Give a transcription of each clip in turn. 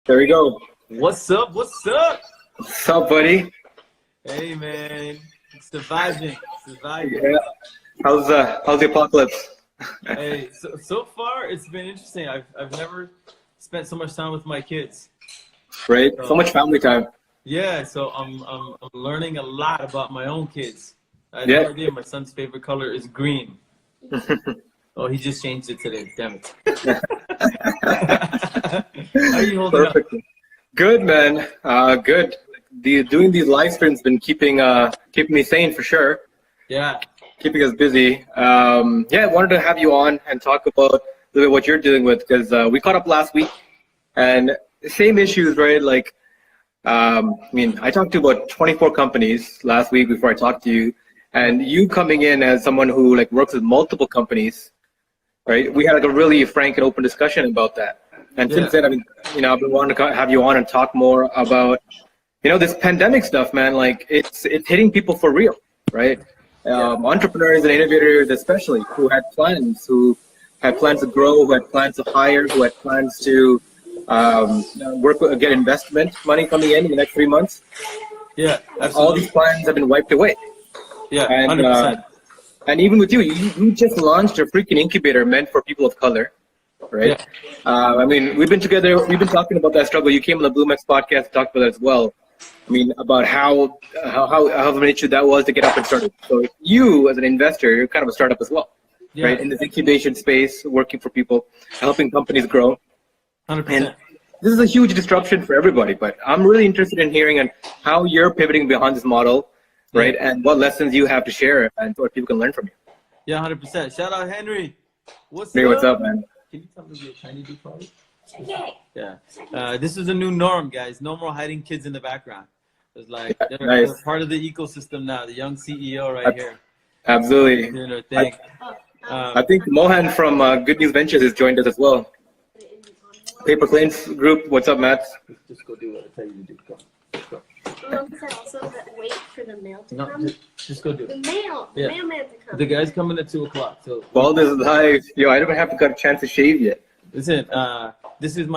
There we go. What's up? What's up? What's up, buddy? Hey, man. Surviving. Surviving. Yeah. How's the apocalypse? Hey, so far it's been interesting. I've never spent so much time with my kids. Right? So much family time. Yeah, so I'm learning a lot about my own kids. I had Yeah. no idea my son's favorite color is green. Oh, he just changed it today. Damn it. How are you holding up? Perfect. Good, man. Good. Doing these live streams been keeping me sane for sure. Yeah. Keeping us busy. I wanted to have you on and talk about a little bit what you're dealing with because we caught up last week and same issues, right? Like, I talked to about 24 companies last week before I talked to you, and you coming in as someone who like works with multiple companies, right? We had like a really frank and open discussion about that. And since then, I've been wanting to have you on and talk more about, this pandemic stuff, man. Like it's hitting people for real, right? Entrepreneurs and innovators, especially, who had plans to grow, who had plans to hire, who had plans to get investment money coming in the next 3 months. Yeah, absolutely. All these plans have been wiped away. Yeah, and 100%. And even with you just launched a freaking incubator meant for people of color, right? Yeah. We've been together. We've been talking about that struggle. You came on the BloomX podcast to talk about that as well. About how of an issue that was to get up and started. So you, as an investor, you're kind of a startup as well, right? In this incubation space, working for people, helping companies grow. 100%. And this is a huge disruption for everybody. But I'm really interested in hearing on how you're pivoting behind this model, right? And what lessons you have to share and what people can learn from you. Yeah, 100%. Shout out Henry. What's up, man? Can you tell me your tiny do product? Yeah. This is a new norm, guys. No more hiding kids in the background. It's like they're part of the ecosystem now. The young CEO right here. Absolutely. Doing their thing. I think Mohan from Good News Ventures has joined us as well. Paper Planes Group. What's up, Matt? Just go do what I tell you to do. Go. Go. Also wait for the mail to come. Just go do it. The mailman to come. The guy's coming at 2 o'clock. So. Bald is live. Yo, I don't have got a chance to shave yet. Listen, this is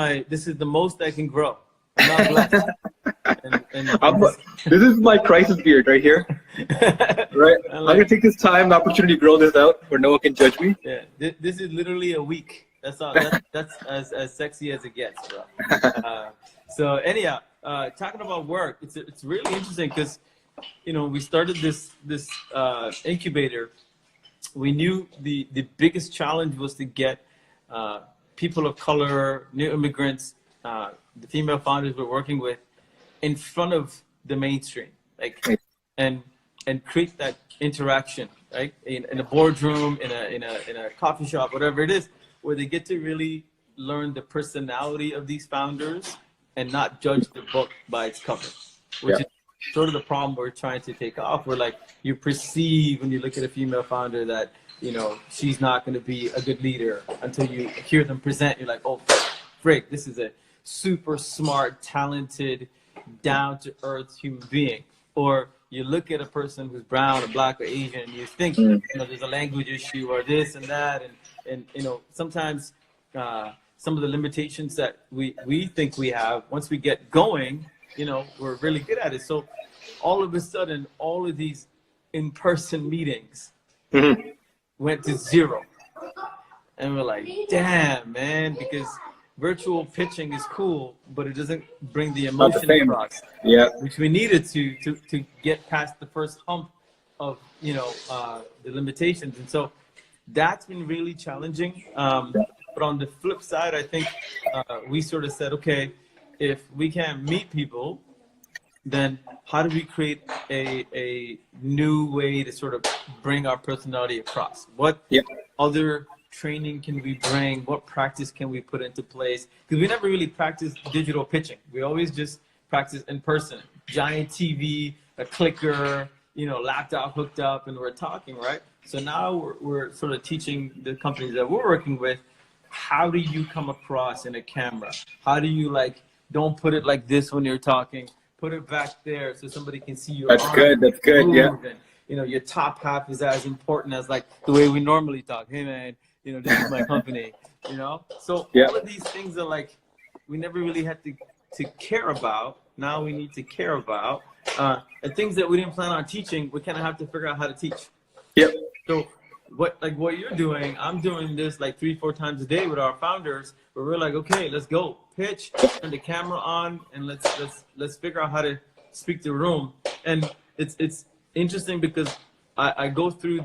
the most I can grow. I'm not blessed. This is my crisis beard right here. Right? I'm gonna take this time, the opportunity to grow this out where no one can judge me. Yeah, this is literally a week. That's all. That's as sexy as it gets, bro. So anyhow, talking about work, it's really interesting because we started this incubator. We knew the biggest challenge was to get people of color, new immigrants, the female founders we're working with, in front of the mainstream, and create that interaction, right? In a boardroom, in a coffee shop, whatever it is, where they get to really learn the personality of these founders and not judge the book by its cover, which is sort of the problem we're trying to take off. Where like you perceive when you look at a female founder that she's not going to be a good leader until you hear them present. You're like, oh, frick, this is a super smart, talented, down-to-earth human being. Or you look at a person who's brown or black or Asian and you think there's a language issue or this and that, and sometimes some of the limitations that we think we have, once we get going, we're really good at it. So all of a sudden, all of these in-person meetings went to zero. And we're like, damn, man, because virtual pitching is cool, but it doesn't bring the emotion across, which we needed to get past the first hump of the limitations. And so that's been really challenging. But on the flip side, I think we sort of said, okay, if we can't meet people, then how do we create a new way to sort of bring our personality across? What other training can we bring? What practice can we put into place? Because we never really practiced digital pitching. We always just practice in person. Giant TV, a clicker, laptop hooked up, and we're talking, right? So now we're sort of teaching the companies that we're working with, how do you come across in a camera? How do you don't put it like this when you're talking, put it back there so somebody can see your That's good, yeah. And, your top half is as important as the way we normally talk. Hey man, this is my company, So all of these things are we never really had to to care about. Now we need to care about. And things that we didn't plan on teaching, we kind of have to figure out how to teach. Yep. So what you're doing, I'm doing this like 3-4 times a day with our founders, where we're like, okay, let's go pitch, turn the camera on, and let's figure out how to speak to the room. And it's interesting because I go through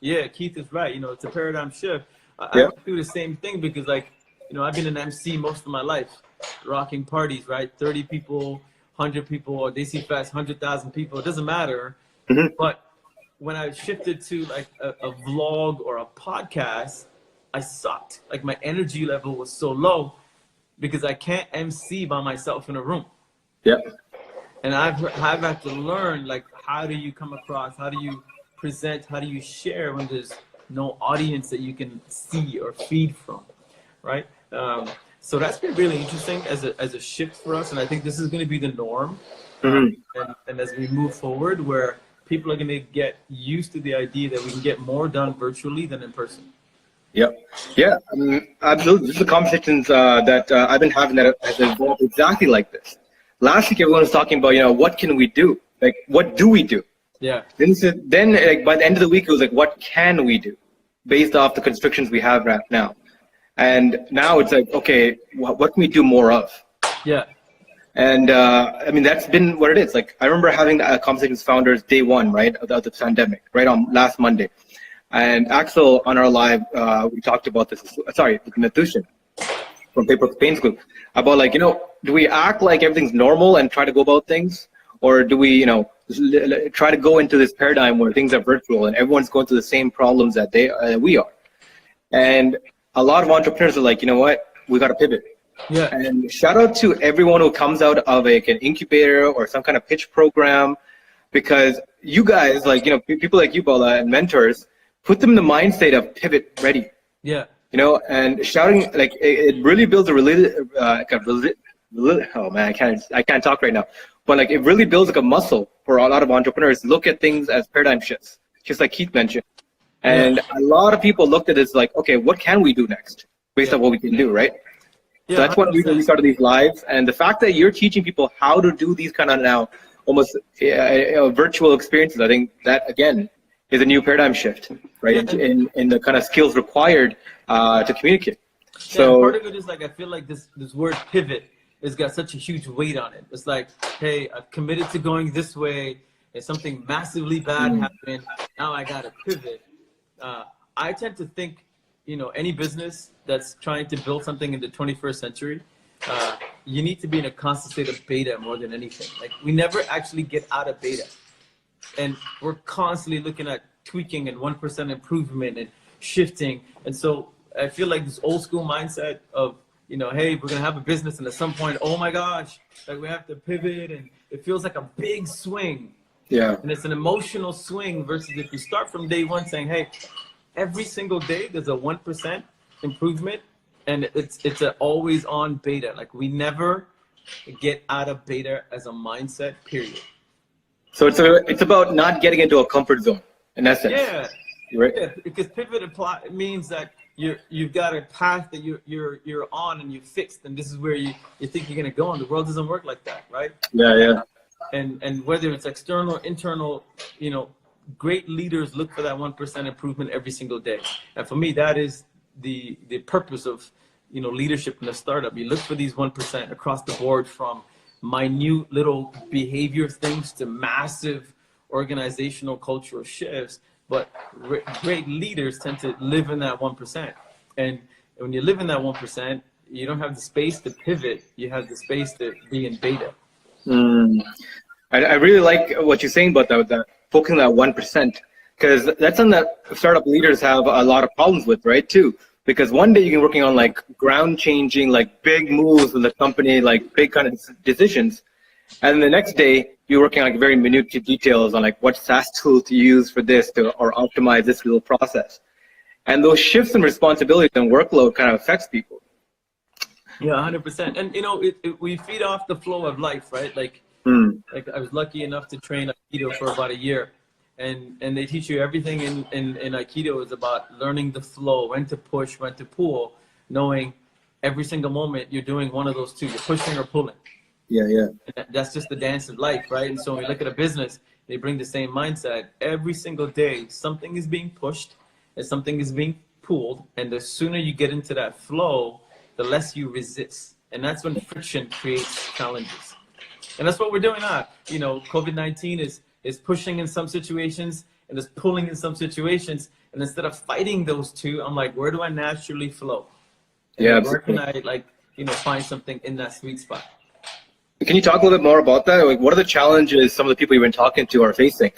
Keith is right. It's a paradigm shift. I go through the same thing because I've been an MC most of my life, rocking parties, right? 30 people, 100 people, or DC Fest, 100,000 people. It doesn't matter. Mm-hmm. But when I shifted to like a vlog or a podcast, I sucked. Like my energy level was so low because I can't MC by myself in a room. Yeah. And I've had to learn, like, how do you come across? How do you present? How do you share when there's no audience that you can see or feed from, right? So that's been really interesting as a shift for us. And I think this is going to be the norm. Mm-hmm. And as we move forward, where people are going to get used to the idea that we can get more done virtually than in person. Yep. Yeah, absolutely. This is the conversations that I've been having that has evolved exactly like this. Last week, everyone was talking about, what can we do? Like, what do we do? Yeah. Then like, by the end of the week, it was like, what can we do based off the constrictions we have right now? And now it's like, okay, what can we do more of? Yeah. And that's been what it is. Like, I remember having a conversation with founders day one, right, of the pandemic, right on last Monday. And Axel on our live, we talked about this, with Nathushan from Paper Pains Group, about like, do we act like everything's normal and try to go about things? Or do we, try to go into this paradigm where things are virtual and everyone's going through the same problems that we are? And a lot of entrepreneurs are like, you know what, we got to pivot. Yeah. And shout out to everyone who comes out of an incubator or some kind of pitch program, because you guys, like, people like you, Bola, and mentors, put them in the mindset of pivot ready. Yeah. And shouting, like, it really builds oh man, I can't talk right now. But like, it really builds like a muscle for a lot of entrepreneurs to look at things as paradigm shifts, just like Keith mentioned. And a lot of people looked at this like, okay, what can we do next based on what we can do, right? Yeah, so that's one reason we started these lives. And the fact that you're teaching people how to do these kind of now almost virtual experiences, I think that, again, is a new paradigm shift, right? In the kind of skills required to communicate. So part of it is like, I feel like this word pivot has got such a huge weight on it. It's like, hey, I've committed to going this way, and something massively bad happened. Now I got to pivot. I tend to think, any business that's trying to build something in the 21st century, you need to be in a constant state of beta more than anything. Like, we never actually get out of beta. And we're constantly looking at tweaking and 1% improvement and shifting. And so I feel like this old school mindset of, hey, we're going to have a business, and at some point, oh my gosh, like, we have to pivot, and it feels like a big swing. Yeah. And it's an emotional swing versus if you start from day one saying, hey, every single day there's a 1% improvement, and it's an always on beta. Like, we never get out of beta as a mindset, period. So it's about not getting into a comfort zone in essence. Yeah. Right. Yeah, because pivot means that you've got a path that you're on and you're fixed, and this is where you think you're gonna go, and the world doesn't work like that, right? Yeah. And whether it's external or internal, great leaders look for that 1% improvement every single day. And for me, that is the purpose of leadership in a startup. You look for these 1% across the board, from minute little behavior things to massive organizational cultural shifts. But great leaders tend to live in that 1%. And when you live in that 1%, you don't have the space to pivot. You have the space to be in beta. I really like what you're saying about that focusing on that 1%, because that's something that startup leaders have a lot of problems with, right, too. Because one day you can be working on like ground changing, like big moves with the company, like big kind of decisions. And then the next day you're working on like very minute details on like what SaaS tool to use for this or optimize this little process. And those shifts in responsibility and workload kind of affects people. Yeah, 100%. And we feed off the flow of life, right? Like I was lucky enough to train Aikido for about a year. And they teach you everything in Aikido is about learning the flow, when to push, when to pull, knowing every single moment you're doing one of those two. You're pushing or pulling. Yeah, yeah. And that's just the dance of life, right? And so when we look at a business, they bring the same mindset. Every single day, something is being pushed and something is being pulled. And the sooner you get into that flow, the less you resist. And that's when friction creates challenges. And that's what we're doing now. You know, COVID-19 is pushing in some situations and is pulling in some situations. And instead of fighting those two, I'm like, where do I naturally flow? And Yeah, where can I, like, you know, find something in that sweet spot? Can you talk a little bit more about that? Like, what are the challenges some of the people you've been talking to are facing,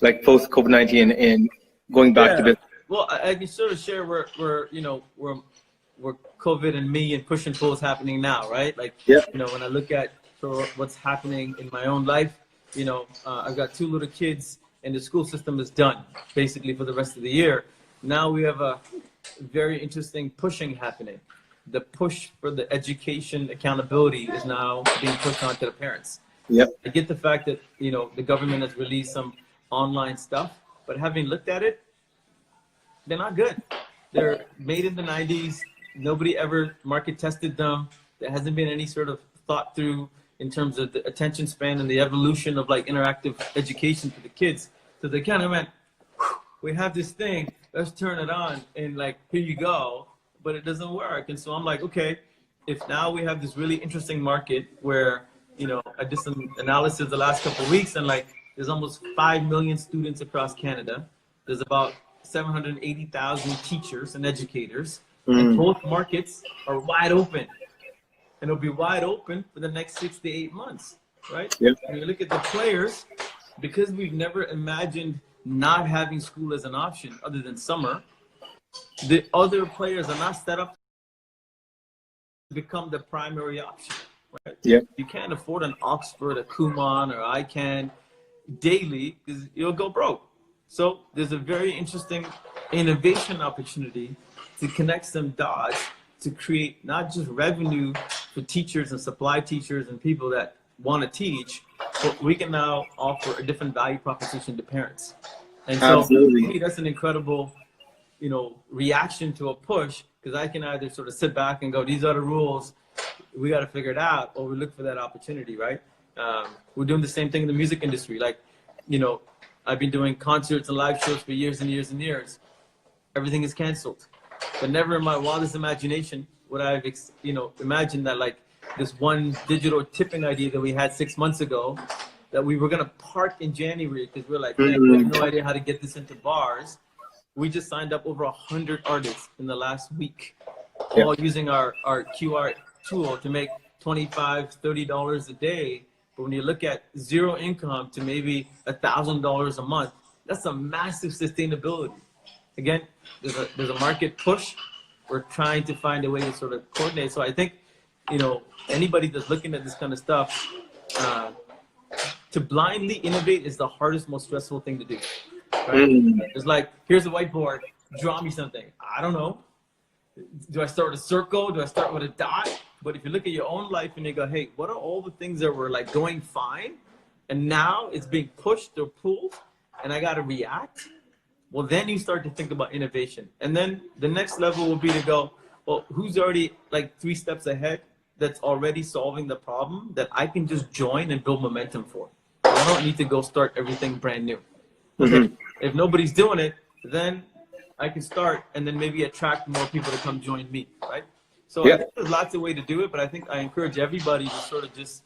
like post COVID-19 and going back to business? Well, I can sort of share where you know where COVID and me and push and pull is happening now, right? Like, Yeah. you know, when I look at what's happening in my own life, you know, I've got 2 little kids, and the school system is done basically for the rest of the year. Now we have a very interesting pushing happening. The push for the education accountability is now being pushed onto the parents. Yep. I get the fact that, you know, the government has released some online stuff, but having looked at it, they're not good. They're made in the 90s. Nobody ever market tested them. There hasn't been any sort of thought through in terms of the attention span and the evolution of like interactive education for the kids. So they kind of went, we have this thing, let's turn it on, and like, here you go, but it doesn't work. And so I'm like, okay, if now we have this really interesting market where, you know, I did some analysis the last couple of weeks, and like, there's almost 5 million students across Canada. There's about 780,000 teachers and educators, and both markets are wide open. And it'll be wide open for the next 6 to 8 months, right? Yep. When you look at the players, because we've never imagined not having school as an option other than summer, the other players are not set up to become the primary option, right? Yeah. You can't afford an Oxford, a Kumon, or ICANN daily because you'll go broke. So there's a very interesting innovation opportunity to connect some dots to create not just revenue for teachers and supply teachers and people that want to teach, but we can now offer a different value proposition to parents. And so Absolutely. to me, that's an incredible, you know, reaction to a push, because I can either sort of sit back and go, these are the rules, we got to figure it out, or we look for that opportunity, right? We're doing the same thing in the music industry. Like, you know, I've been doing concerts and live shows for years and years and years. Everything is canceled. But never in my wildest imagination would I have, you know, imagined that like this one digital tipping idea that we had 6 months ago, that we were going to park in January because we're like, man, we have no idea how to get this into bars. We just signed up over 100 artists in the last week, all using our QR tool to make $25, $30 a day. But when you look at zero income to maybe $1,000 a month, that's a massive sustainability. Again, there's a market push. We're trying to find a way to sort of coordinate. So I think, you know, anybody that's looking at this kind of stuff, to blindly innovate is the hardest, most stressful thing to do. Right? It's like, here's a whiteboard, draw me something. I don't know. Do I start with a circle? Do I start with a dot? But if you look at your own life and you go, hey, what are all the things that were like going fine, and now it's being pushed or pulled, and I got to react? Well, then you start to think about innovation. And then the next level will be to go, well, who's already like 3 steps ahead that's already solving the problem that I can just join and build momentum for? I don't need to go start everything brand new. Okay. If nobody's doing it, then I can start and then maybe attract more people to come join me, right? So I think there's lots of ways to do it, but I think I encourage everybody to sort of just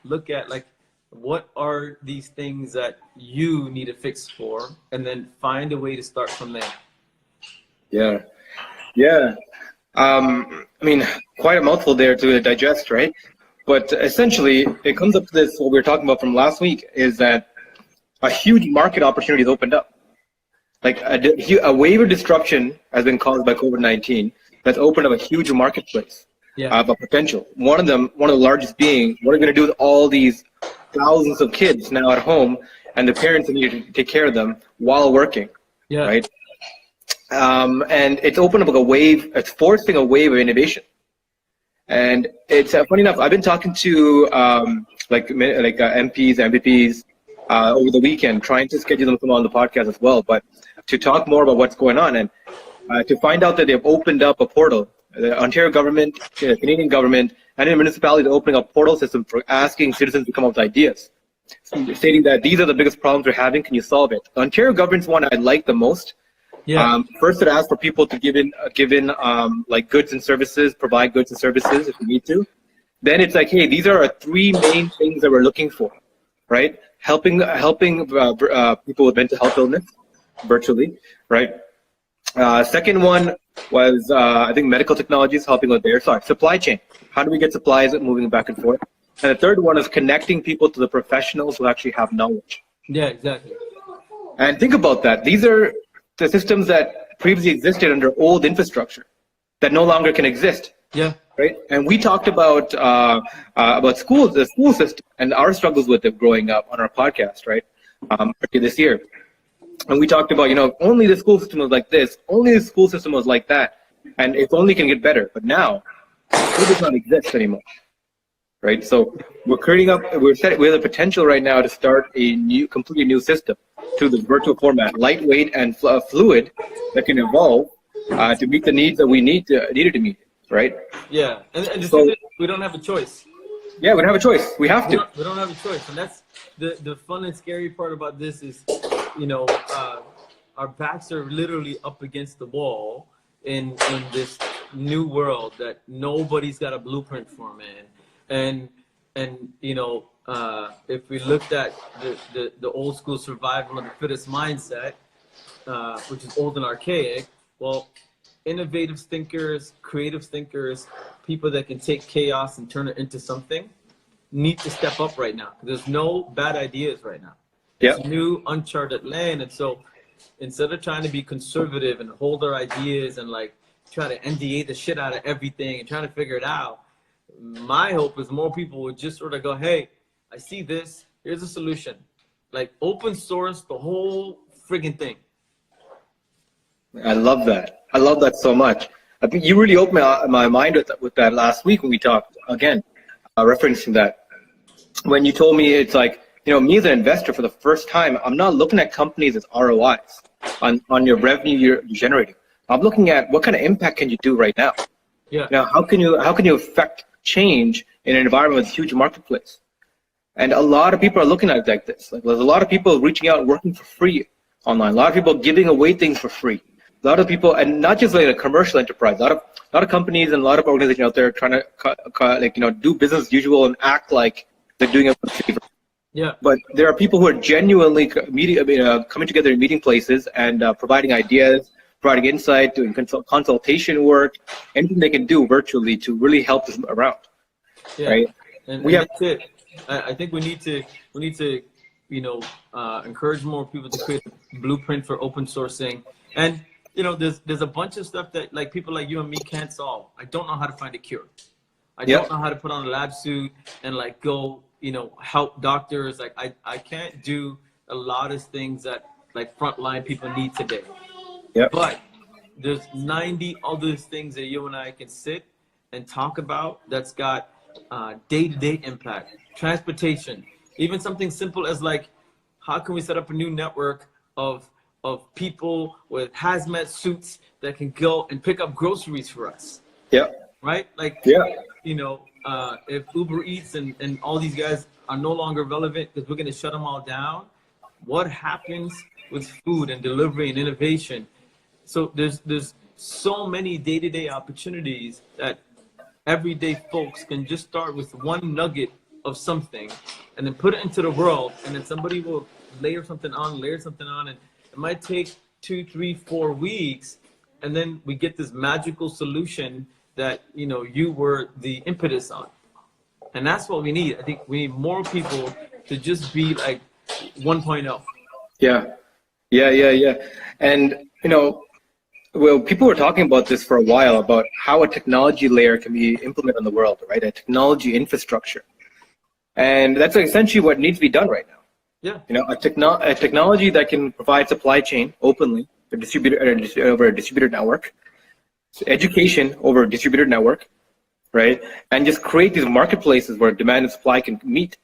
look at like, what are these things that you need a fix for, and then find a way to start from there. Yeah. I mean, quite a mouthful there to digest, right? But essentially, it comes up to this, what we were talking about from last week, is that a huge market opportunity has opened up. Like a wave of disruption has been caused by COVID-19 that's opened up a huge marketplace of potential. One of the largest being, what are we going to do with all these thousands of kids now at home, and the parents need to take care of them while working, right? And it's opened up a wave, it's forcing a wave of innovation. And it's funny enough, I've been talking to MPs, MVPs over the weekend, trying to schedule them to come on the podcast as well, but to talk more about what's going on and to find out that they've opened up a portal the Ontario government, the Canadian government, and the municipalities are opening up portal systems for asking citizens to come up with ideas, stating that these are the biggest problems we're having. Can you solve it? The Ontario government's one I like the most. Yeah. First, it asks for people to give in like goods and services, provide goods and services if you need to. Then it's like, hey, these are our three main things that we're looking for, right? Helping people with mental health illness virtually, right? Second one was I think medical technologies, helping with supply chain. How do we get supplies moving back and forth? And the third one is connecting people to the professionals who actually have knowledge. Yeah, exactly. And think about that. These are the systems that previously existed under old infrastructure that no longer can exist. Yeah. Right. And we talked about schools, the school system, and our struggles with it growing up on our podcast, right? This year. And we talked about, only the school system was like this, only the school system was like that, and it only can get better. But now, it does not exist anymore. Right. So we're creating we have the potential right now to start a completely new system through the virtual format, lightweight and fluid, that can evolve to meet the needs that we needed to meet. Right? Yeah, and so, we don't have a choice. Yeah, we don't have a choice. We have to. We don't have a choice, and that's the fun and scary part about this is, our backs are literally up against the wall in this new world that nobody's got a blueprint for, man. And if we looked at the old school survival of the fittest mindset, which is old and archaic, well, innovative thinkers, creative thinkers, people that can take chaos and turn it into something need to step up right now. There's no bad ideas right now. Yep. It's new, uncharted land. And so instead of trying to be conservative and hold our ideas and like try to NDA the shit out of everything and trying to figure it out, my hope is more people would just sort of go, hey, I see this, here's a solution. Like open source the whole friggin' thing. I love that. I love that so much. I think you really opened my mind with that last week when we talked, again, referencing that. When you told me it's like, me as an investor for the first time, I'm not looking at companies as ROIs on your revenue you're generating. I'm looking at what kind of impact can you do right now. Yeah. Now, how can you affect change in an environment with a huge marketplace? And a lot of people are looking at it like this. Like, there's a lot of people reaching out and working for free online. A lot of people giving away things for free. A lot of people, and not just like a commercial enterprise. A lot of companies and a lot of organizations out there trying to do business as usual and act like they're doing it for favor. Yeah. But there are people who are genuinely coming together in meeting places and providing ideas, providing insight, doing consultation work, anything they can do virtually to really help us around. Yeah. Right. And that's it. I think we need to encourage more people to create a blueprint for open sourcing. And there's a bunch of stuff that like people like you and me can't solve. I don't know how to find a cure. I don't know how to put on a lab suit and like go, help doctors. Like I can't do a lot of things that like frontline people need today. Yeah. But there's 90 other things that you and I can sit and talk about that's got day-to-day impact. Transportation, even something simple as like, how can we set up a new network of people with hazmat suits that can go and pick up groceries for us? Yeah. Right? Like, if Uber Eats and all these guys are no longer relevant because we're going to shut them all down, what happens with food and delivery and innovation? So there's so many day-to-day opportunities that everyday folks can just start with one nugget of something and then put it into the world, and then somebody will layer something on, and it might take 2, 3, 4 weeks, and then we get this magical solution that you were the impetus on. And that's what we need. I think we need more people to just be like 1.0. Yeah. And people were talking about this for a while, about how a technology layer can be implemented in the world, right? A technology infrastructure. And that's essentially what needs to be done right now. Yeah. A technology that can provide supply chain openly over a distributed network, education over a distributed network, right? And just create these marketplaces where demand and supply can meet.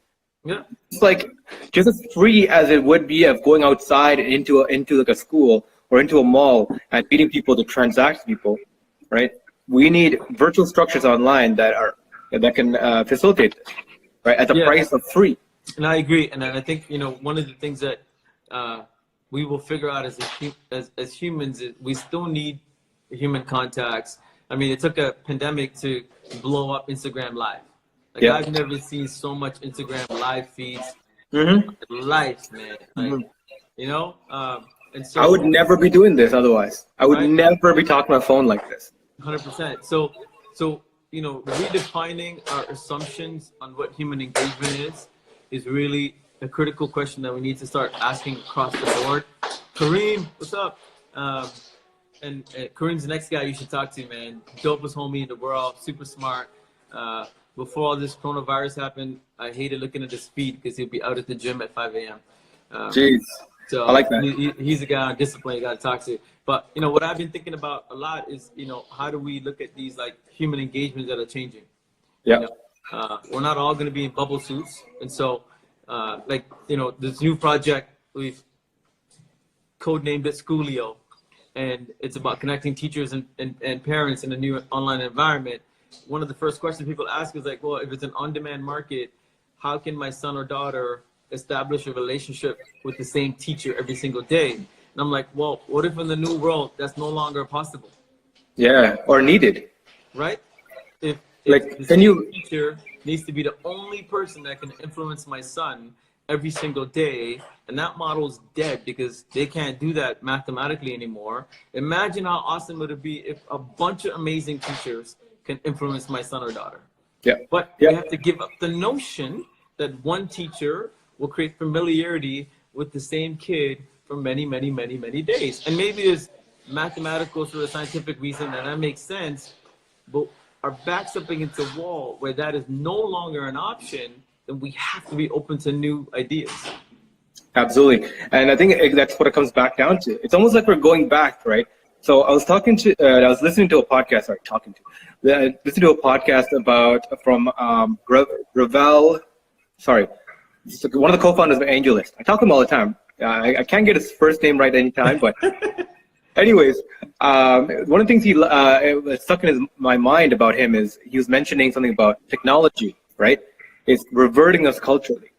Yeah. It's like just as free as it would be of going outside into like a school or into a mall and meeting people to transact with people, right? we need virtual structures online that can facilitate this, right, at the price of free. And I agree. And I think, one of the things that we will figure out as humans is we still need human contacts. I mean, it took a pandemic to blow up Instagram Live. Like, I've never seen so much Instagram Live feeds in life, man. Like, and so I would never be doing this otherwise. I would never be talking on my phone like this. 100%. So redefining our assumptions on what human engagement is really a critical question that we need to start asking across the board. Kareem, what's up? And Kareem's the next guy you should talk to, man. Dopest homie in the world, super smart. Before all this coronavirus happened, I hated looking at his feed because he'd be out at the gym at 5 a.m. Jeez, so I like that. He's a guy on discipline you got to talk to. But, what I've been thinking about a lot is, how do we look at these, like, human engagements that are changing? Yeah. We're not all going to be in bubble suits. And so, this new project, we've codenamed it Schoolio. And it's about connecting teachers and parents in a new online environment. One of the first questions people ask is like, well, if it's an on-demand market, how can my son or daughter establish a relationship with the same teacher every single day? And I'm like, well, what if in the new world that's no longer possible? Yeah, or needed. Right? If Like, the teacher needs to be the only person that can influence my son every single day, and that model is dead because they can't do that mathematically anymore. Imagine how awesome it would be if a bunch of amazing teachers can influence my son or daughter. Yeah. But we have to give up the notion that one teacher will create familiarity with the same kid for many, many, many, many days. And maybe there's mathematical sort of scientific reason and that makes sense, but our backs up against a wall where that is no longer an option, then we have to be open to new ideas. Absolutely. And I think that's what it comes back down to. It's almost like we're going back, right? So I was listening to a podcast, listening to a podcast from Ravel, one of the co-founders of AngelList. I talk to him all the time. I can't get his first name right any time, but anyways, one of the things he stuck in my mind about him is he was mentioning something about technology, right? It's reverting us culturally.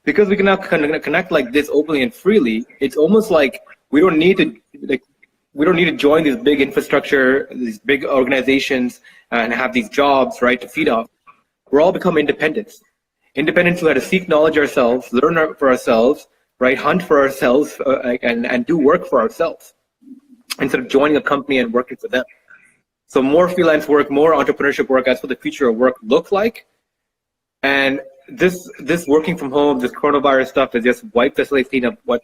Because we can now connect like this openly and freely, it's almost like we don't need to join these big infrastructure, these big organizations, and have these jobs, right, to feed off. We're all become independents. Independents who had to seek knowledge ourselves, learn for ourselves, right, hunt for ourselves, and do work for ourselves, instead of joining a company and working for them. So more freelance work, more entrepreneurship work, that's what the future of work looks like. And this working from home, this coronavirus stuff has just wiped the slate clean up what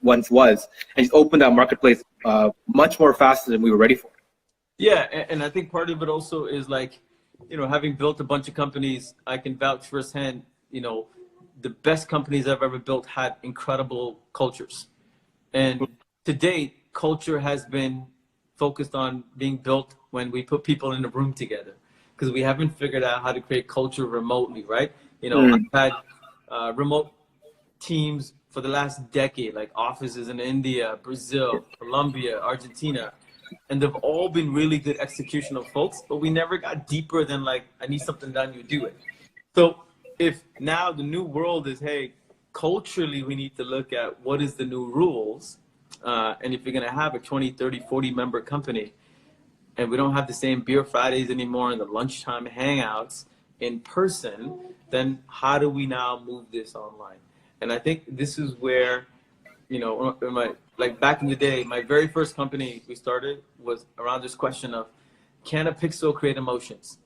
once was, and just opened that marketplace much more faster than we were ready for. Yeah, and I think part of it also is like, having built a bunch of companies, I can vouch firsthand, the best companies I've ever built had incredible cultures. And to date, culture has been focused on being built when we put people in a room together, because we haven't figured out how to create culture remotely, right? I've had remote teams for the last decade, like offices in India, Brazil, Colombia, Argentina, and they've all been really good executional folks, but we never got deeper than like, I need something done, you do it. So if now the new world is, hey, culturally, we need to look at what is the new rules, and if you're gonna have a 20, 30, 40 member company, and we don't have the same beer Fridays anymore and the lunchtime hangouts in person, then how do we now move this online? And I think this is where, like back in the day, my very first company we started was around this question of, can a pixel create emotions?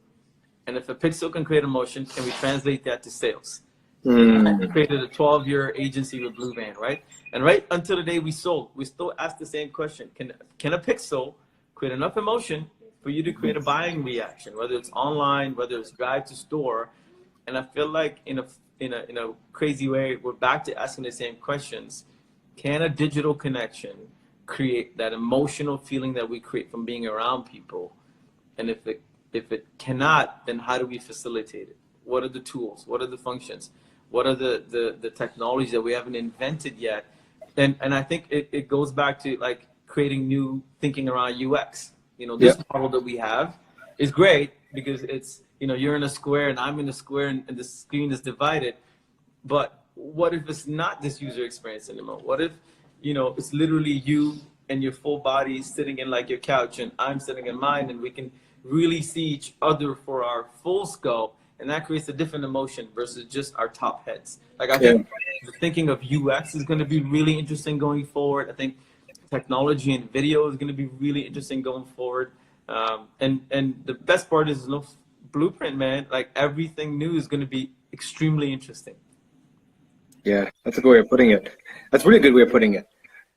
And if a pixel can create emotions, can we translate that to sales? And we created a 12-year agency with Blue Band, right? And right until the day we sold, we still asked the same question. Can a pixel create enough emotion for you to create a buying reaction, whether it's online, whether it's drive to store? And I feel like in a crazy way, we're back to asking the same questions. Can a digital connection create that emotional feeling that we create from being around people? And if it cannot, then how do we facilitate it? What are the tools? What are the functions? What are the technologies that we haven't invented yet? And I think it goes back to like creating new thinking around UX. You know, this model that we have is great because it's, you know, you're in a square and I'm in a square and the screen is divided. But what if it's not this user experience anymore? What if, you know, it's literally you and your full body sitting in like your couch and I'm sitting in mine, and we can really see each other for our full scope, and that creates a different emotion versus just our top heads. Like I think the thinking of UX is going to be really interesting going forward. I think technology and video is going to be really interesting going forward. And the best part is no blueprint, man. Like everything new is going to be extremely interesting. Yeah, that's a good way of putting it. That's a really good way of putting it.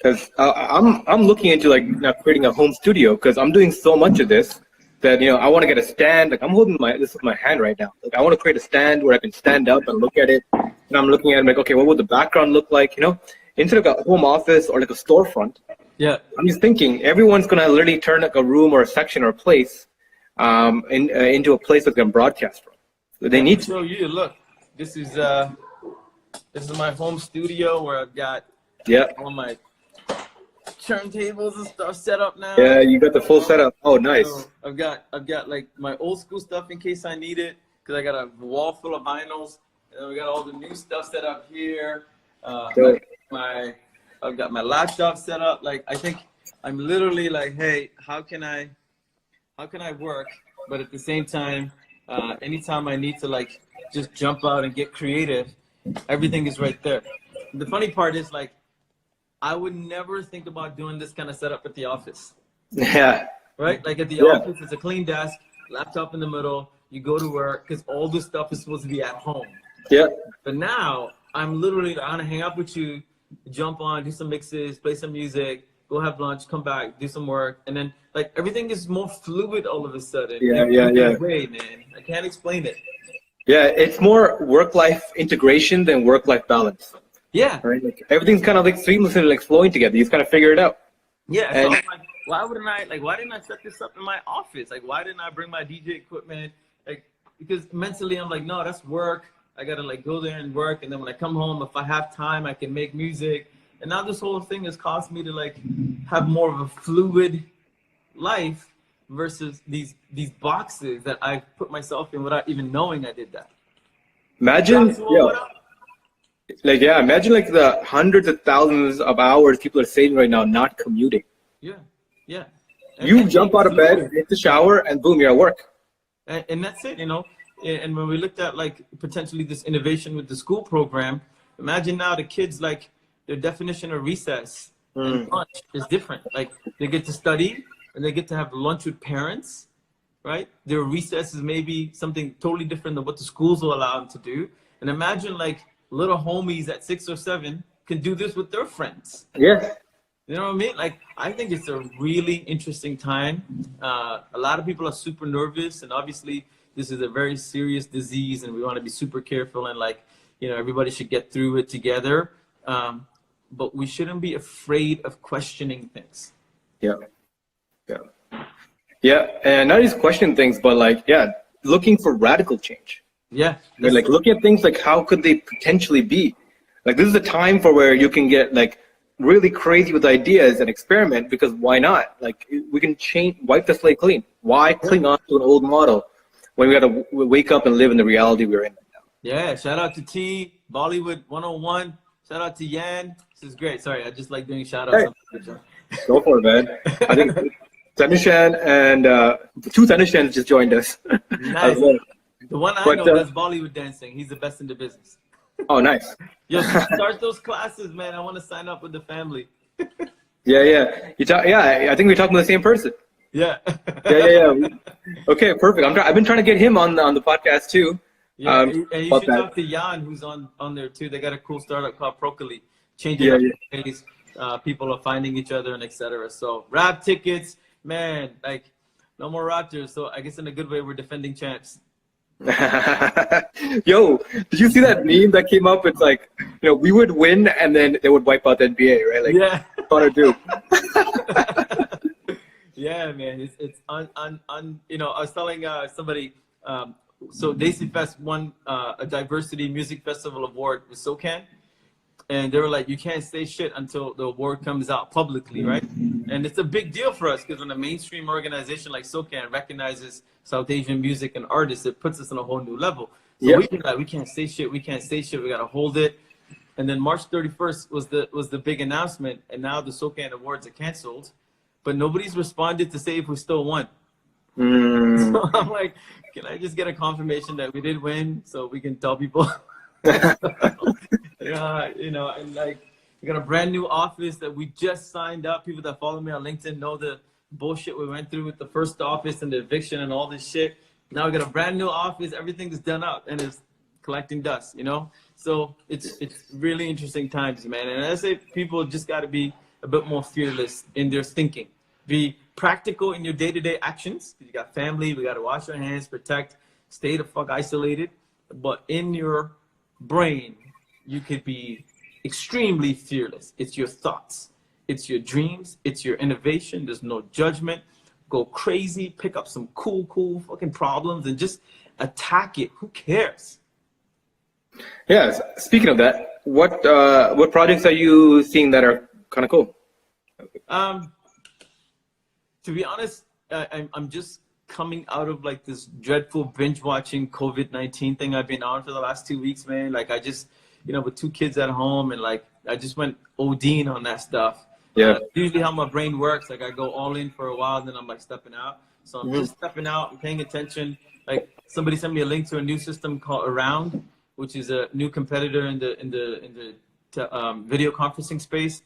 Because I'm looking into like now creating a home studio, because I'm doing so much of this that, you know, I want to get a stand. Like I'm holding this with my hand right now. Like I want to create a stand where I can stand up and look at it. And I'm looking at it like, okay, what would the background look like? You know, instead of a home office or like a storefront. Yeah. I'm just thinking everyone's gonna literally turn like a room or a section or a place into a place that's gonna broadcast from. So they need to show you. Look, this is my home studio where I've got all my turntables and stuff set up now. Yeah, you got the full setup. Oh, nice. So I've got like my old school stuff in case I need it, because I got a wall full of vinyls, and then we got all the new stuff set up here. I've got my laptop set up. Like I think I'm literally like, hey, how can I work, but at the same time, anytime I need to like just jump out and get creative, everything is right there. The funny part is like, I would never think about doing this kind of setup at the office. Yeah. Right? Like at the office, it's a clean desk, laptop in the middle, you go to work, because all this stuff is supposed to be at home. Yeah. But now, I'm literally, I want to hang out with you, jump on, do some mixes, play some music, go have lunch, come back, do some work. And then like everything is more fluid all of a sudden. Yeah. Way, man. I can't explain it. Yeah, it's more work-life integration than work-life balance. Yeah. Right? Like, everything's kind of like seamlessly like flowing together. You just kind of figure it out. Yeah. So I'm like, why didn't I set this up in my office? Like, why didn't I bring my DJ equipment? Like, because mentally I'm like, no, that's work. I gotta like go there and work. And then when I come home, if I have time, I can make music. And now this whole thing has caused me to like have more of a fluid life versus these boxes that I put myself in without even knowing I did that. Imagine, imagine like the hundreds of thousands of hours people are saving right now not commuting. Yeah. You jump out of bed, hit the shower, and boom, you're at work. And that's it, you know. And when we looked at like potentially this innovation with the school program, imagine now the kids, like their definition of recess and lunch is different. Like they get to study and they get to have lunch with parents, right? Their recess is maybe something totally different than what the schools will allow them to do. And imagine like little homies at 6 or 7 can do this with their friends. Yeah. You know what I mean? Like, I think it's a really interesting time. A lot of people are super nervous, and obviously this is a very serious disease and we want to be super careful, and like, you know, everybody should get through it together. But we shouldn't be afraid of questioning things. Yeah, and not just questioning things, but like, looking for radical change. Yeah. Like looking at things like how could they potentially be? Like this is a time for where you can get like really crazy with ideas and experiment, because why not? Like we can wipe the slate clean. Why cling on to an old model when we got to wake up and live in the reality we're in right now? Yeah, shout out to T, Bollywood 101. Shout out to Yan. This is great. Sorry, I just like doing shout outs. Hey. Go for it, man. I think Tanishan and two Tanishans just joined us. Nice. The one I know does Bollywood dancing. He's the best in the business. Oh, nice. Yo, start those classes, man. I want to sign up with the family. Yeah. I think we're talking to the same person. Yeah. Yeah. Okay, perfect. I've been trying to get him on the podcast too. Yeah, and you should talk to Jan, who's on there too. They got a cool startup called Procoli, changing up ways people are finding each other and etc. So rap tickets, man, like no more Raptors. So I guess in a good way, we're defending champs. Yo, did you see that meme that came up? It's like, you know, we would win and then they would wipe out the NBA, right? Like, yeah. What to do? Yeah, man. It's you know, I was telling somebody. So Daisy Fest won a diversity music festival award with SoCan, and they were like, you can't say shit until the award comes out publicly, right? And it's a big deal for us because when a mainstream organization like SOCAN recognizes South Asian music and artists, it puts us on a whole new level. So we can like, we can't say shit, we gotta hold it. And then March 31st was the big announcement, and now the SOCAN Awards are canceled, but nobody's responded to say if we still won. So I'm like, can I just get a confirmation that we did win so we can tell people? Yeah, you know, and like we got a brand new office that we just signed up. People that follow me on LinkedIn know the bullshit we went through with the first office and the eviction and all this shit. Now we got a brand new office. Everything is done up and it's collecting dust, you know? So it's really interesting times, man. And I say people just got to be a bit more fearless in their thinking. Be practical in your day-to-day actions. You got family, we got to wash our hands, protect, stay the fuck isolated. But in your brain, you could be extremely fearless. It's your thoughts, it's your dreams, it's your innovation. There's no judgment. Go crazy, pick up some cool fucking problems and just attack it. Who cares? Yeah. Speaking of that, what projects are you seeing that are kind of cool? To be honest, I'm just coming out of like this dreadful binge watching Covid-19 thing I've been on for the last 2 weeks, man. Like I just, you know, with 2 kids at home and like I just went ODing on that stuff. Yeah. Usually how my brain works, like I go all in for a while and then I'm like stepping out. So I'm just stepping out and paying attention. Like somebody sent me a link to a new system called Around, which is a new competitor in the video conferencing space.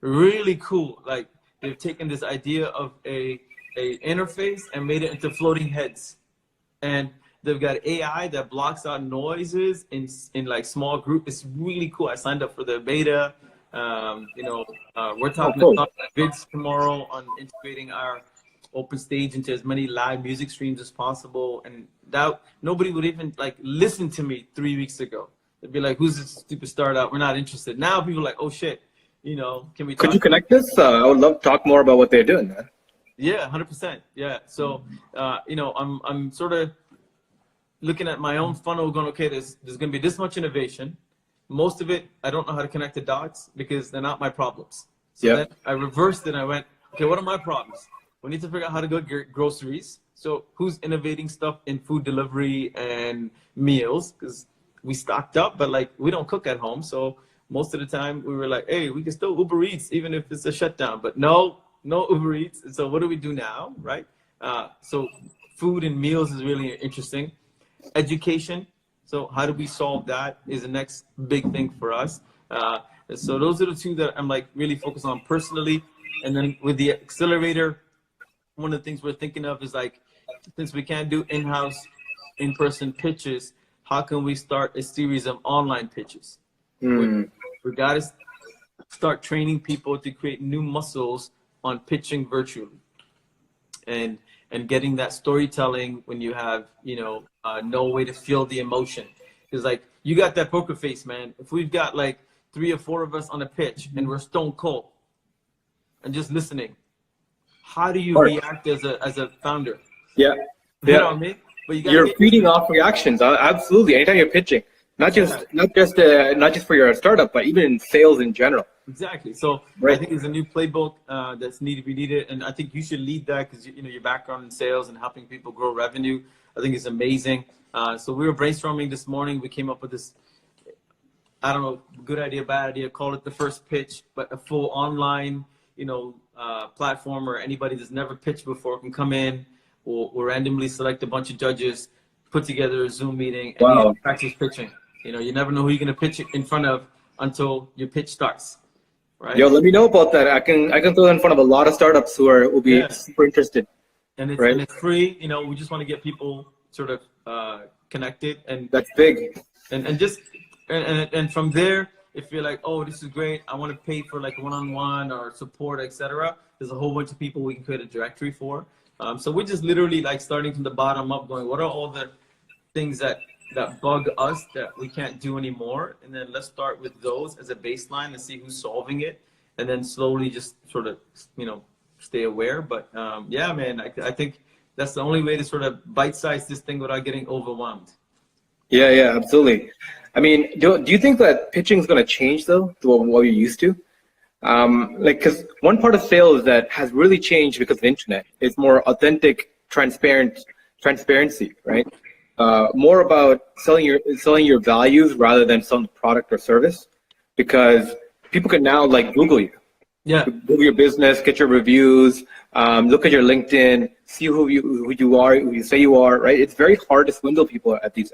Really cool. Like they've taken this idea of a interface and made it into floating heads, and they've got AI that blocks out noises in like small group. It's really cool. I signed up for the beta. You know, we're talking about vids tomorrow on integrating our open stage into as many live music streams as possible, and that nobody would even like listen to me 3 weeks ago. They'd be like, "Who's this stupid startup? We're not interested." Now people are like, "Oh shit, you know, can we?" Could you connect this? I would love to talk more about what they're doing, man. Yeah, 100%. Yeah. So, you know, I'm sort of looking at my own funnel going, okay, there's going to be this much innovation. Most of it, I don't know how to connect the dots because they're not my problems. So then I reversed it and I went, okay, what are my problems? We need to figure out how to go get groceries. So who's innovating stuff in food delivery and meals? Because we stocked up, but like we don't cook at home. So most of the time we were like, hey, we can still Uber Eats even if it's a shutdown, but no Uber Eats. And so what do we do now, right? So food and meals is really interesting. Education. So how do we solve that is the next big thing for us. So those are the 2 that I'm like really focused on personally. And then with the accelerator, one of the things we're thinking of is like, since we can't do in-house, in-person pitches, how can we start a series of online pitches? We got to start training people to create new muscles on pitching virtually, and getting that storytelling when you have, you know, no way to feel the emotion. Because like you got that poker face, man. If we've got like 3 or 4 of us on a pitch and we're stone cold and just listening, how do you react as a founder? You know what I mean? But you're feeding off reactions. Absolutely. Anytime you're pitching, not just for your startup, but even in sales in general. Exactly. So I think there's a new playbook that's needed, and I think you should lead that because you know your background in sales and helping people grow revenue. I think it's amazing. So we were brainstorming this morning. We came up with this, I don't know, good idea, bad idea. Call it the first pitch, but a full online, you know, platform where anybody that's never pitched before can come in. We'll randomly select a bunch of judges, put together a Zoom meeting, and practice pitching. You know, you never know who you're gonna pitch it in front of until your pitch starts. Right. Yo, let me know about that. I can throw it in front of a lot of startups who will be super interested. And it's free. You know, we just want to get people sort of connected, and that's big. And just and from there, if you're like, oh, this is great, I want to pay for like one-on-one or support, etc. There's a whole bunch of people we can create a directory for. So we're just literally like starting from the bottom up, going, what are all the things that bug us that we can't do anymore, and then let's start with those as a baseline and see who's solving it, and then slowly just sort of, you know, stay aware. But yeah, man, I think that's the only way to sort of bite-size this thing without getting overwhelmed. Yeah, absolutely. I mean, do you think that pitching is going to change though to what we're used to? Like, because one part of sales that has really changed because of the internet is more authentic, transparency, right? More about selling your values rather than some product or service, because people can now like Google you, Yeah. Google your business, get your reviews, look at your LinkedIn, see who you are, who you say you are, right? It's very hard to swindle people at this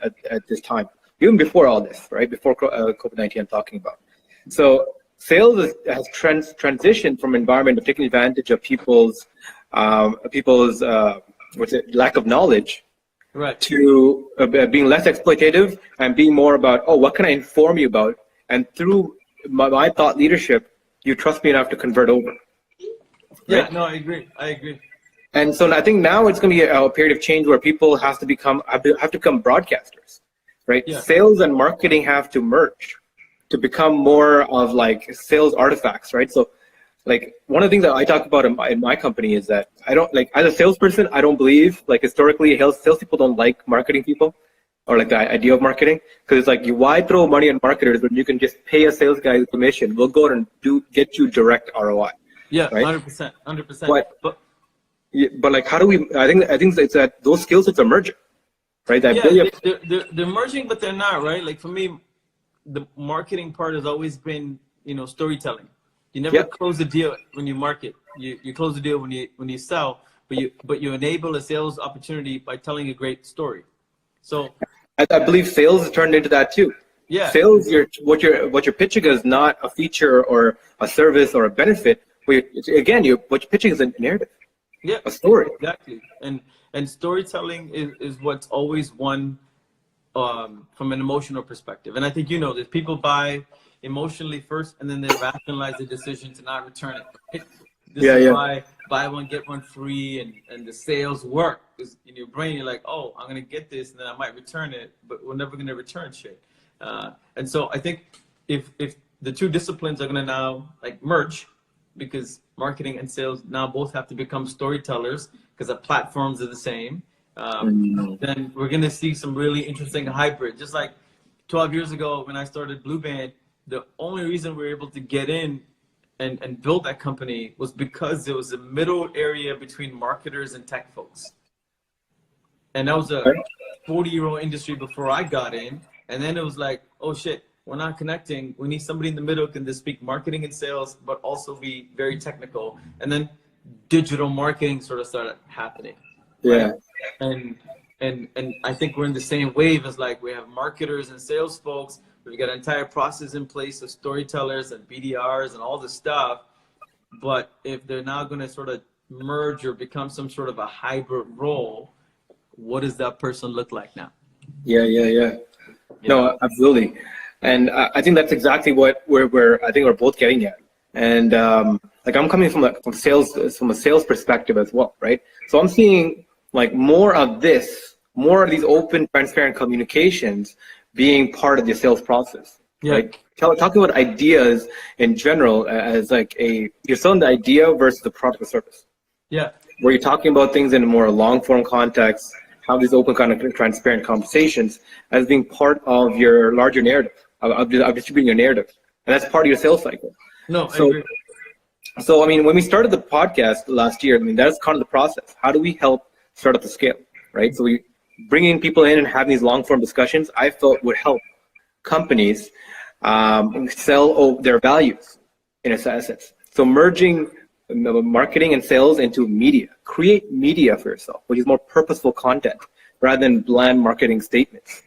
time, even before all this, right? Before COVID-19, I'm talking about. So sales has transitioned from an environment of taking advantage of people's lack of knowledge, Right. to being less exploitative and being more about, oh, what can I inform you about? And through my thought leadership, you trust me enough to convert over. Yeah, Right? no, I agree. And so I think now it's going to be a period of change where people have to become broadcasters, right? Yeah. Sales and marketing have to merge to become more of like sales artifacts, right? So like one of the things that I talk about in my company is that I don't like, as a salesperson, I don't believe, like historically salespeople don't like marketing people or like the idea of marketing, because it's like, why throw money on marketers when you can just pay a sales guy a commission? We'll go and get you direct ROI. Yeah, right? 100%. But like, how do we? I think it's that those skill sets are merging, right? That they're merging, but they're not, right? Like for me, the marketing part has always been, storytelling. You never close a deal when you market. You close the deal when you sell, but you enable a sales opportunity by telling a great story. So I believe sales has turned into that too. Yeah. Sales, what you're pitching is not a feature or a service or a benefit. What you're pitching is a narrative. Yeah. A story. Exactly. And storytelling is what's always won from an emotional perspective. And I think that people buy emotionally first, and then they rationalize the decision to not return it. Right? This is why buy one get one free, and the sales work, because in your brain you're like, oh, I'm gonna get this, and then I might return it, but we're never gonna return shit. And so I think if the two disciplines are gonna now like merge, because marketing and sales now both have to become storytellers because the platforms are the same, then we're gonna see some really interesting hybrid. Just like 12 years ago when I started Blue Band, the only reason we were able to get in and build that company was because there was a middle area between marketers and tech folks. And that was a 40-year-old industry before I got in. And then it was like, oh shit, we're not connecting. We need somebody in the middle who can just speak marketing and sales, but also be very technical. And then digital marketing sort of started happening. Yeah. Right? And I think we're in the same wave as like we have marketers and sales folks. We've got an entire process in place of storytellers and BDRs and all this stuff. But if they're now going to sort of merge or become some sort of a hybrid role, what does that person look like now? Yeah. No, absolutely. And I think that's exactly what we're both getting at. And like I'm coming from a sales perspective as well, right? So I'm seeing like more of these open, transparent communications being part of the sales process. Yeah. Right? Talking about ideas in general as like you're selling the idea versus the product or service. Yeah. Where you're talking about things in a more long form context, have these open kind of transparent conversations as being part of your larger narrative, of distributing your narrative. And that's part of your sales cycle. No, I agree. So, I mean, when we started the podcast last year, I mean, that's kind of the process. How do we help start up the scale, right? So we bringing people in and having these long form discussions, I felt would help companies sell their values in a sense. So merging marketing and sales into media, create media for yourself, which is more purposeful content rather than bland marketing statements.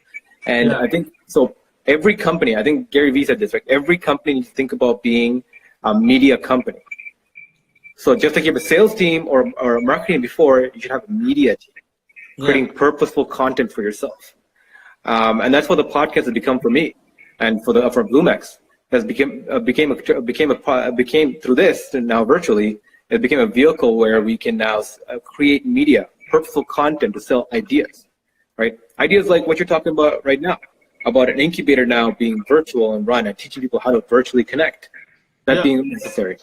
And I think so. Every company, I think Gary Vee said this, right? Every company needs to think about being a media company. So just like you have a sales team or a marketing before, you should have a media team, creating purposeful content for yourself. And that's what the podcast has become for me, and for Bloomex has became through this, and now virtually it became a vehicle where we can now create media, purposeful content to sell ideas, right? Ideas like what you're talking about right now, about an incubator now being virtual and run and teaching people how to virtually connect, that being necessary,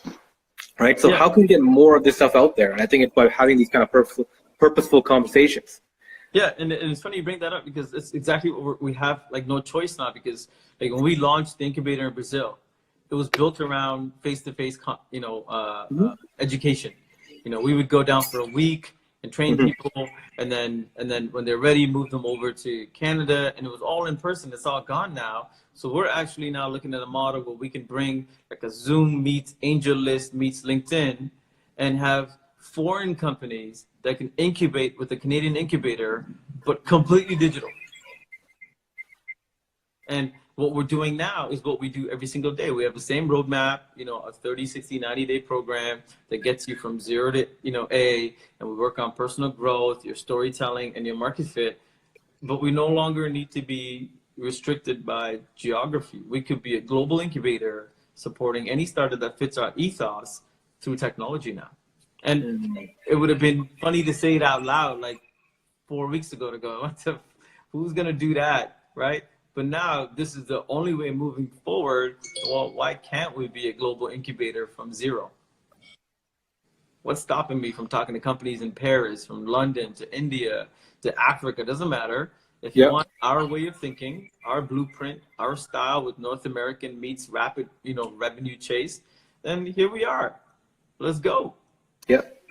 right? So how can we get more of this stuff out there? And I think it's by having these kind of purposeful conversations. Yeah, and it's funny you bring that up, because it's exactly what we have, like no choice now, because like when we launched the incubator in Brazil, it was built around face-to-face, education. We would go down for a week and train people, and then when they're ready, move them over to Canada, and it was all in person. It's all gone now. So we're actually now looking at a model where we can bring like a Zoom meets AngelList meets LinkedIn, and have foreign companies that can incubate with a Canadian incubator, but completely digital. And what we're doing now is what we do every single day. We have the same roadmap, a 30, 60, 90-day program that gets you from 0 to, A, and we work on personal growth, your storytelling, and your market fit. But we no longer need to be restricted by geography. We could be a global incubator supporting any startup that fits our ethos through technology now. And it would have been funny to say it out loud like 4 weeks ago to go, who's going to do that, right? But now this is the only way moving forward. Well, why can't we be a global incubator from 0? What's stopping me from talking to companies in Paris, from London to India to Africa? Doesn't matter. If you want our way of thinking, our blueprint, our style with North American meets rapid, revenue chase, then here we are. Let's go. Yep.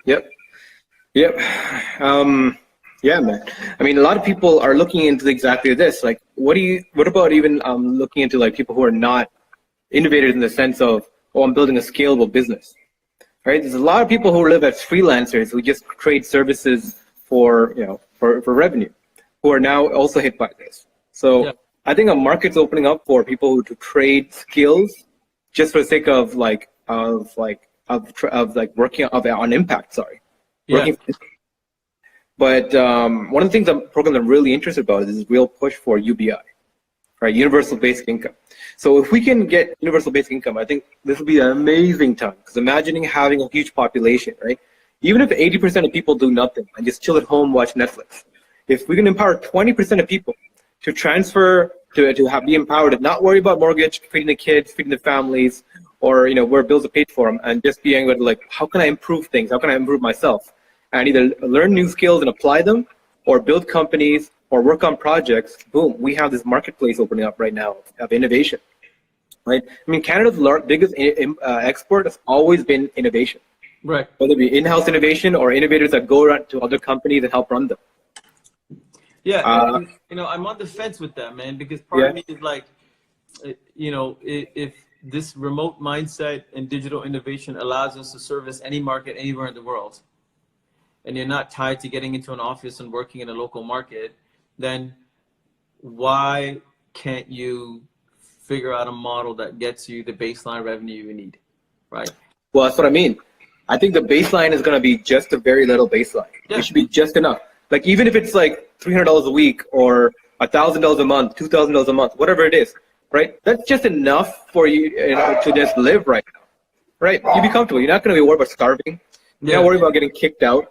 Yeah, man. I mean, a lot of people are looking into exactly this. Like, what about even looking into like people who are not innovators in the sense of, I'm building a scalable business, right? There's a lot of people who live as freelancers who just trade services for revenue, who are now also hit by this. So I think a market's opening up for people to trade skills just for the sake of working on impact. Working. But one of the things program I'm really interested about is this real push for UBI, right? Universal basic income. So if we can get universal basic income, I think this will be an amazing time. Because imagining having a huge population, right? Even if 80% of people do nothing and just chill at home, watch Netflix, if we can empower 20% of people to transfer, to be empowered, to not worry about mortgage, feeding the kids, feeding the families, or where bills are paid for them, and just being able to how can I improve things? How can I improve myself? And either learn new skills and apply them, or build companies, or work on projects. Boom, we have this marketplace opening up right now of innovation, right? I mean, Canada's biggest export has always been innovation, right? Whether it be in-house innovation or innovators that go around to other companies and help run them. Yeah, I'm on the fence with that, man, because part of me is like, if this remote mindset and digital innovation allows us to service any market anywhere in the world, and you're not tied to getting into an office and working in a local market, then why can't you figure out a model that gets you the baseline revenue you need, right? Well, that's what I mean. I think the baseline is going to be just a very little baseline. Yeah. It should be just enough. Like, even if it's like $300 a week or $1,000 a month, $2,000 a month, whatever it is, right? That's just enough for you, to just live right now, right? You be comfortable. You're not going to be worried about starving. You're not worried about getting kicked out.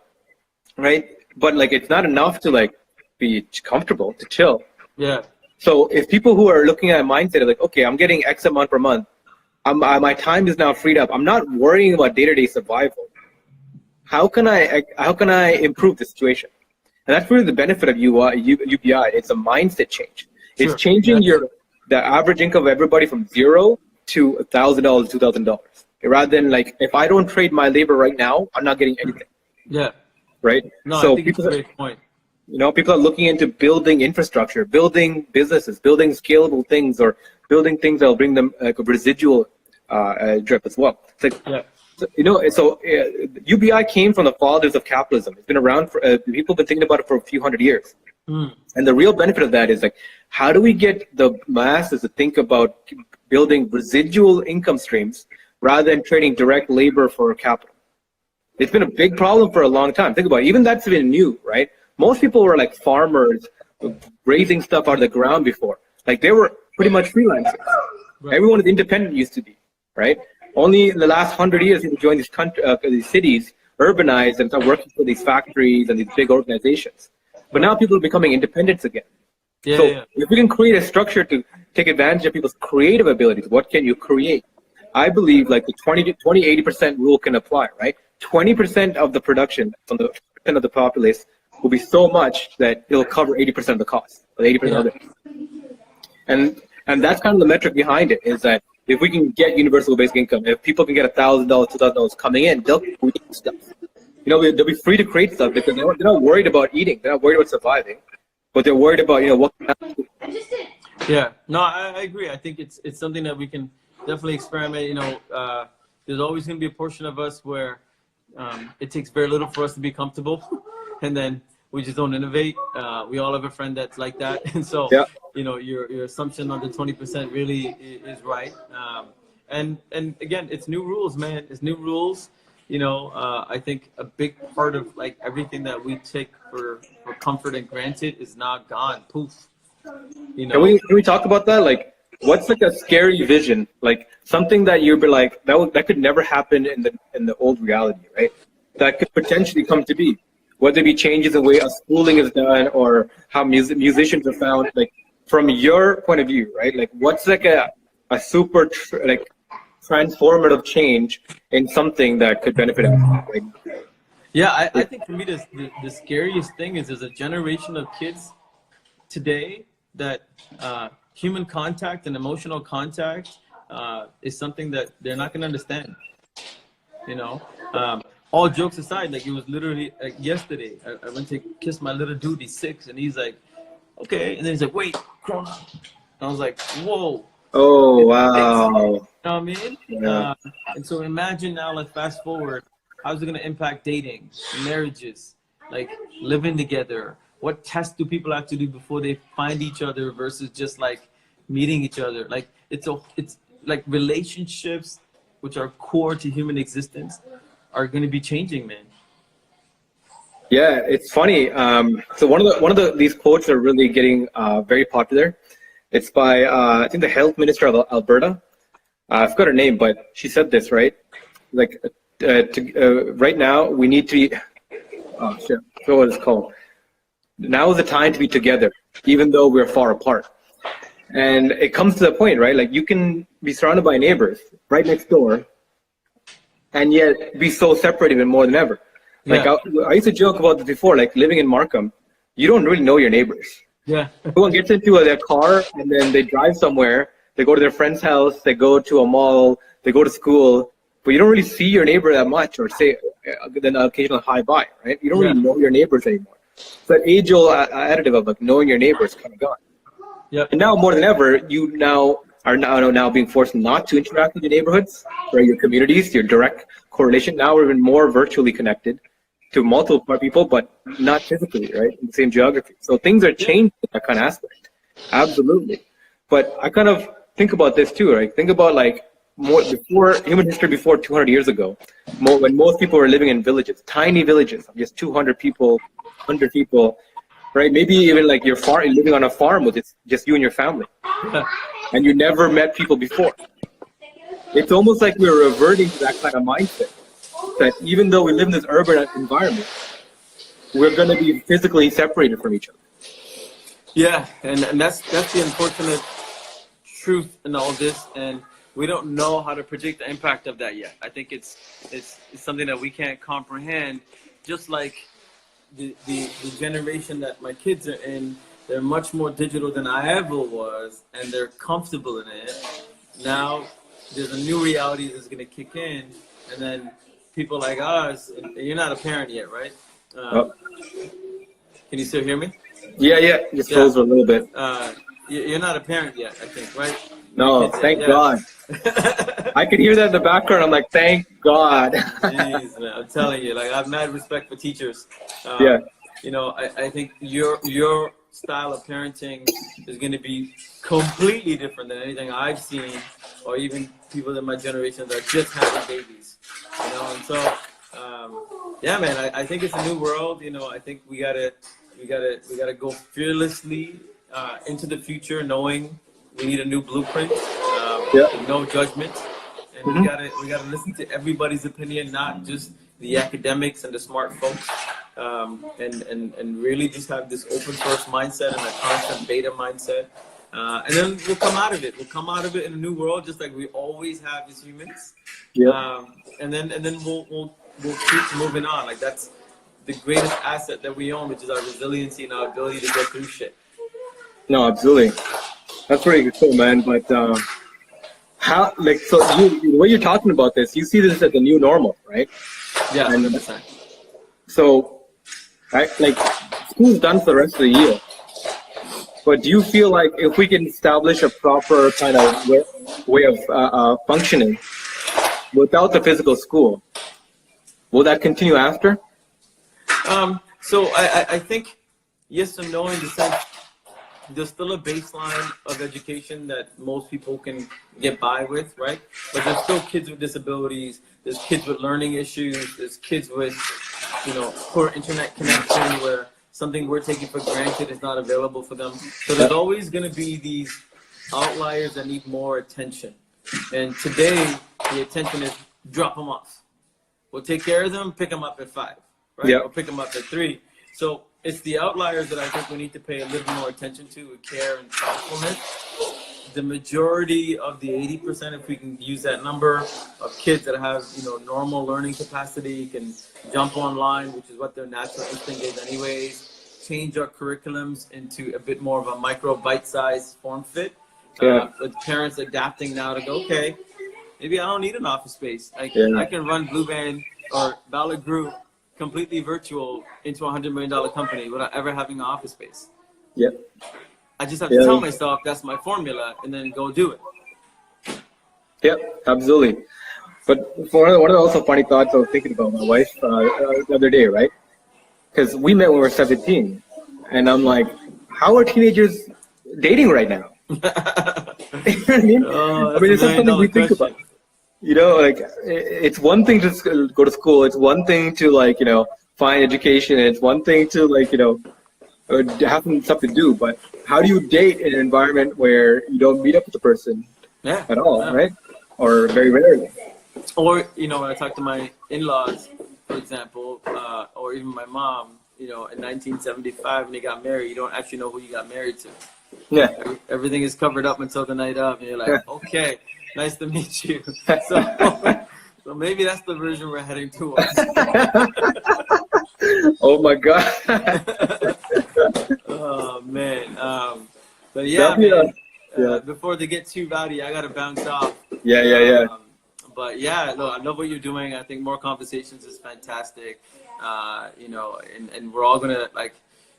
Right, but it's not enough to be comfortable, to chill. Yeah. So if people who are looking at a mindset of okay, I'm getting X amount per month, my time is now freed up. I'm not worrying about day-to-day survival. How can I improve the situation? And that's really the benefit of UBI. It's a mindset change. Sure. It's changing the average income of everybody from $0 to $1,000, $2,000. Rather than if I don't trade my labor right now, I'm not getting anything. Yeah. Right? No, so I think it's a great point. People are looking into building infrastructure, building businesses, building scalable things, or building things that will bring them a residual drip as well. It's UBI came from the fathers of capitalism. It's been around for people have been thinking about it for a few hundred years. And the real benefit of that is how do we get the masses to think about building residual income streams rather than trading direct labor for capital? It's been a big problem for a long time. Think about it. Even that's been new, right? Most people were farmers raising stuff out of the ground before. They were pretty much freelancers. Right. Everyone is independent used to be, right? Only in the last 100 years, people joined these cities, urbanized, and start working for these factories and these big organizations. But now people are becoming independent again. If we can create a structure to take advantage of people's creative abilities, what can you create? I believe the 20-80% rule can apply, right? 20% of the production from the percent of the populace will be so much that it'll cover 80% of the cost, or 80% of it. And that's kind of the metric behind it, is that if we can get universal basic income, if people can get $1,000, $2,000 coming in, they'll create stuff. They'll be free to create stuff because they're not worried about eating. They're not worried about surviving, but they're worried about what can happen. Yeah, no, I agree. I think it's something that we can definitely experiment. There's always going to be a portion of us where it takes very little for us to be comfortable, and then we just don't innovate. We all have a friend that's like that, and so Yeah. Your assumption on the 20% really is right. And again, it's new rules, man. It's new rules. I think a big part of like everything that we take for comfort and granted is now gone. Poof. Can we talk about that? Like, what's like a scary vision? Like something that you'd be like, that could never happen in the old reality, right? That could potentially come to be, whether it be changes in the way schooling is done or how musicians are found. Like from your point of view, right? Like what's like a super transformative change in something that could benefit everyone? Like, yeah, I think for me the scariest thing is there's a generation of kids today that human contact and emotional contact is something that they're not going to understand. All jokes aside, like it was literally like yesterday, I went to kiss my little dude, he's 6, and he's like, okay. And then he's like, wait, Corona. And I was like, whoa. oh, wow. You know what I mean? Yeah. And so imagine now, like fast forward, how's it going to impact dating, marriages, like living together? What tests do people have to do before they find each other versus just like meeting each other? Like it's like relationships, which are core to human existence, are going to be changing, man. Yeah, it's funny. So one of these quotes are really getting very popular. It's by I think the health minister of Alberta. I forgot her name, but she said this, right? Like right now we need to be. Oh shit! I forgot what it's called. Now is the time to be together, even though we're far apart. And it comes to the point, right? Like you can be surrounded by neighbors right next door, and yet be so separated even more than ever. Like I used to joke about this before, like living in Markham, you don't really know your neighbors. Yeah. Everyone gets into their car and then they drive somewhere. They go to their friend's house. They go to a mall. They go to school. But you don't really see your neighbor that much, or say then an occasional hi bye, right? You don't really know your neighbors anymore. So that age-old additive of like knowing your neighbors kind of gone. Yeah. And now more than ever, you are now being forced not to interact with your neighborhoods or your communities, your direct correlation. Now we're even more virtually connected to multiple people, but not physically, right? In the same geography. So things are changing in that kind of aspect. Absolutely. But I kind of think about this too, right? Think about like before human history, before 200 years ago, when most people were living in villages, tiny villages, just 200 people, 100 people, right? Maybe even like you're living on a farm with just you and your family, and you never met people before. It's almost like we're reverting to that kind of mindset. That even though we live in this urban environment, we're going to be physically separated from each other. Yeah, and that's the unfortunate truth in all this, and we don't know how to predict the impact of that yet. I think it's something that we can't comprehend. Just like the generation that my kids are in, they're much more digital than I ever was, and they're comfortable in it. Now there's a new reality that's going to kick in, and then people like us, and you're not a parent yet, right? Can you still hear me? Yeah. Just froze a little bit. You're not a parent yet, I think, right? No, thank God. I can hear that in the background. I'm like, thank God. Jeez, man, I'm telling you, like I have mad respect for teachers. Yeah. I think your style of parenting is going to be completely different than anything I've seen, or even people in my generation that are just having babies. And so yeah, man, I think it's a new world. I think we gotta go fearlessly into the future, knowing we need a new blueprint, no judgment, and we gotta listen to everybody's opinion, not just the academics and the smart folks, and really just have this open source mindset and a constant beta mindset, and then we'll come out of it. We'll come out of it in a new world, just like we always have as humans. And then we'll keep moving on. Like that's the greatest asset that we own, which is our resiliency and our ability to get through shit. No, absolutely. That's pretty cool, man. But how, like, so you, the way you're talking about this, you see this as the new normal, right? Yeah, And 100%. so, right, like, school's done for the rest of the year. But do you feel like if we can establish a proper kind of way of functioning without the physical school, will that continue after? So I think yes and no, in the sense there's still a baseline of education that most people can get by with, right? But there's still kids with disabilities, there's kids with learning issues, there's kids with, poor internet connection where something we're taking for granted is not available for them. So there's always going to be these outliers that need more attention. And today, the attention is drop them off. We'll take care of them, pick them up at 5, right? Yeah. Or pick them up at 3. So it's the outliers that I think we need to pay a little more attention to with care and thoughtfulness. The majority of the 80%, if we can use that number, of kids that have, normal learning capacity can jump online, which is what their natural instinct is anyways, change our curriculums into a bit more of a micro bite-sized form fit. With parents adapting now to go, okay, maybe I don't need an office space. I can run Blue Band or Ballard Group completely virtual into a $100 million company without ever having an office space. Yep. I just have to tell myself that's my formula and then go do it. Yep, absolutely. But for one of the also funny thoughts I was thinking about my wife the other day, right? Because we met when we were 17, and I'm like, how are teenagers dating right now? You know what I mean? It's not something we think about. Like, it's one thing to go to school. It's one thing to, find education. It's one thing to, have stuff to do. But how do you date in an environment where you don't meet up with the person at all, right? Or very rarely. Or, when I talk to my in-laws, for example, or even my mom, in 1975 when they got married, you don't actually know who you got married to. Yeah. Everything is covered up until the night of, and you're like, okay, nice to meet you. So maybe that's the version we're heading towards. Oh my God. Oh man. But before they get too rowdy, I gotta bounce off. Yeah. But yeah, no, I love what you're doing. I think more conversations is fantastic. And we're all gonna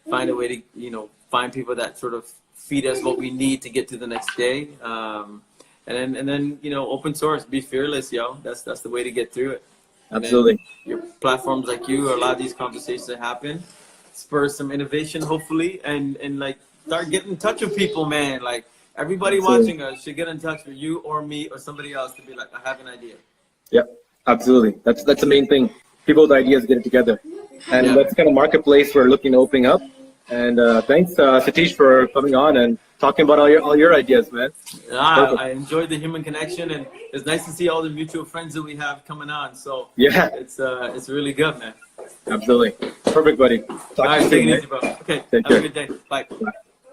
find a way to find people that sort of feed us what we need to get to the next day. And then open source, be fearless, yo. That's the way to get through it. Absolutely. Your platforms like you allow these conversations to happen, spur some innovation, hopefully, and start getting in touch with people, man. Like everybody watching us should get in touch with you or me or somebody else to be like, I have an idea. Yep, absolutely. That's the main thing. People's ideas get it together, and that's the kind of marketplace we're looking to open up. And thanks, Satish, for coming on and talking about all your ideas, man. I enjoyed the human connection, and it's nice to see all the mutual friends that we have coming on. So it's really good, man. Absolutely. Perfect, buddy. All right, take it easy, bro. Okay, have a good day. Bye.